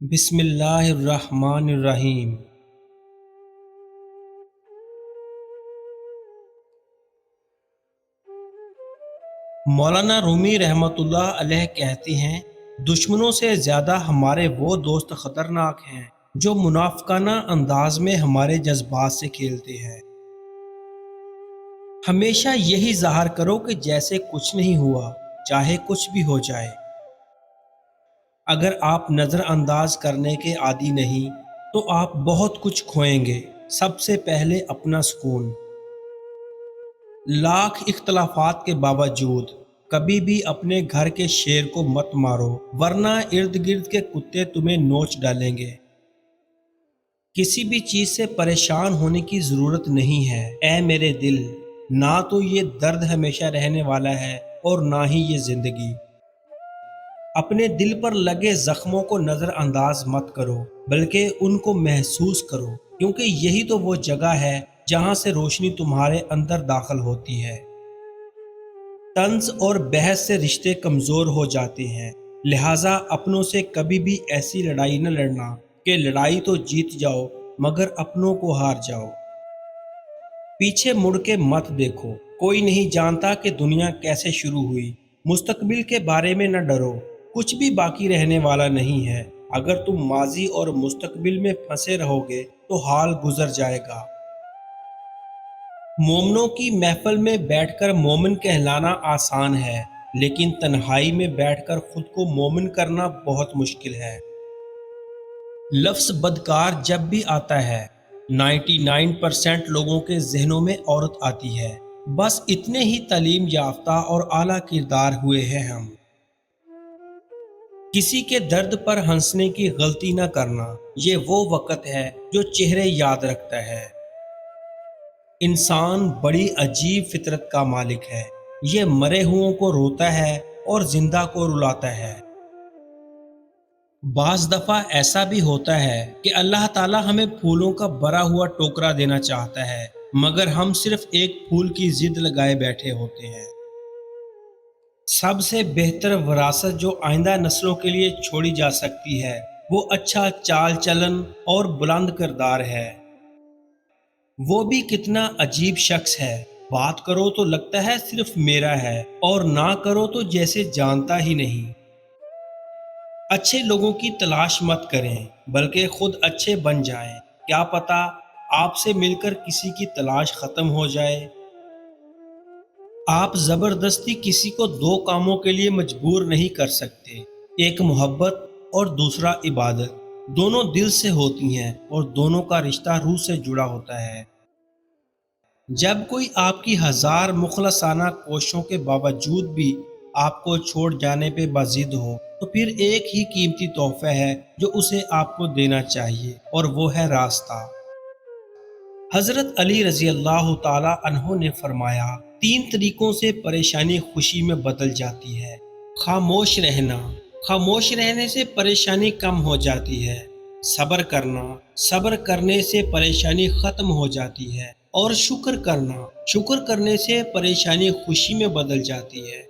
بسم اللہ الرحمن الرحیم۔ مولانا رومی رحمۃ اللہ علیہ کہتے ہیں، دشمنوں سے زیادہ ہمارے وہ دوست خطرناک ہیں جو منافقانہ انداز میں ہمارے جذبات سے کھیلتے ہیں۔ ہمیشہ یہی ظاہر کرو کہ جیسے کچھ نہیں ہوا، چاہے کچھ بھی ہو جائے۔ اگر آپ نظر انداز کرنے کے عادی نہیں تو آپ بہت کچھ کھوئیں گے۔ سب سے پہلے اپنا سکون۔ لاکھ اختلافات کے باوجود کبھی بھی اپنے گھر کے شیر کو مت مارو، ورنہ ارد گرد کے کتے تمہیں نوچ ڈالیں گے۔ کسی بھی چیز سے پریشان ہونے کی ضرورت نہیں ہے اے میرے دل، نہ تو یہ درد ہمیشہ رہنے والا ہے اور نہ ہی یہ زندگی۔ اپنے دل پر لگے زخموں کو نظر انداز مت کرو، بلکہ ان کو محسوس کرو، کیونکہ یہی تو وہ جگہ ہے جہاں سے روشنی تمہارے اندر داخل ہوتی ہے۔ طنز اور بحث سے رشتے کمزور ہو جاتے ہیں، لہٰذا اپنوں سے کبھی بھی ایسی لڑائی نہ لڑنا کہ لڑائی تو جیت جاؤ مگر اپنوں کو ہار جاؤ۔ پیچھے مڑ کے مت دیکھو، کوئی نہیں جانتا کہ دنیا کیسے شروع ہوئی۔ مستقبل کے بارے میں نہ ڈرو، کچھ بھی باقی رہنے والا نہیں ہے۔ اگر تم ماضی اور مستقبل میں پھنسے رہو گے تو حال گزر جائے گا۔ مومنوں کی محفل میں بیٹھ کر مومن کہلانا آسان ہے، لیکن تنہائی میں بیٹھ کر خود کو مومن کرنا بہت مشکل ہے۔ لفظ بدکار جب بھی آتا ہے، 99% لوگوں کے ذہنوں میں عورت آتی ہے۔ بس اتنے ہی تعلیم یافتہ اور اعلیٰ کردار ہوئے ہیں ہم۔ کسی کے درد پر ہنسنے کی غلطی نہ کرنا، یہ وہ وقت ہے جو چہرے یاد رکھتا ہے۔ انسان بڑی عجیب فطرت کا مالک ہے، یہ مرے ہوں کو روتا ہے اور زندہ کو رلاتا ہے۔ بعض دفعہ ایسا بھی ہوتا ہے کہ اللہ تعالیٰ ہمیں پھولوں کا بھرا ہوا ٹوکرا دینا چاہتا ہے، مگر ہم صرف ایک پھول کی ضد لگائے بیٹھے ہوتے ہیں۔ سب سے بہتر وراثت جو آئندہ نسلوں کے لیے چھوڑی جا سکتی ہے وہ اچھا چال چلن اور بلند کردار ہے۔ وہ بھی کتنا عجیب شخص ہے، بات کرو تو لگتا ہے صرف میرا ہے اور نہ کرو تو جیسے جانتا ہی نہیں۔ اچھے لوگوں کی تلاش مت کریں، بلکہ خود اچھے بن جائیں۔ کیا پتہ آپ سے مل کر کسی کی تلاش ختم ہو جائے۔ آپ زبردستی کسی کو دو کاموں کے لیے مجبور نہیں کر سکتے، ایک محبت اور دوسرا عبادت۔ دونوں دل سے ہوتی ہیں اور دونوں کا رشتہ روح سے جڑا ہوتا ہے۔ جب کوئی آپ کی ہزار مخلصانہ کوششوں کے باوجود بھی آپ کو چھوڑ جانے پہ باضد ہو تو پھر ایک ہی قیمتی تحفہ ہے جو اسے آپ کو دینا چاہیے، اور وہ ہے راستہ۔ حضرت علی رضی اللہ تعالی عنہ نے فرمایا، 3 طریقوں سے پریشانی خوشی میں بدل جاتی ہے۔ خاموش رہنا، خاموش رہنے سے پریشانی کم ہو جاتی ہے۔ صبر کرنا، صبر کرنے سے پریشانی ختم ہو جاتی ہے۔ اور شکر کرنا، شکر کرنے سے پریشانی خوشی میں بدل جاتی ہے۔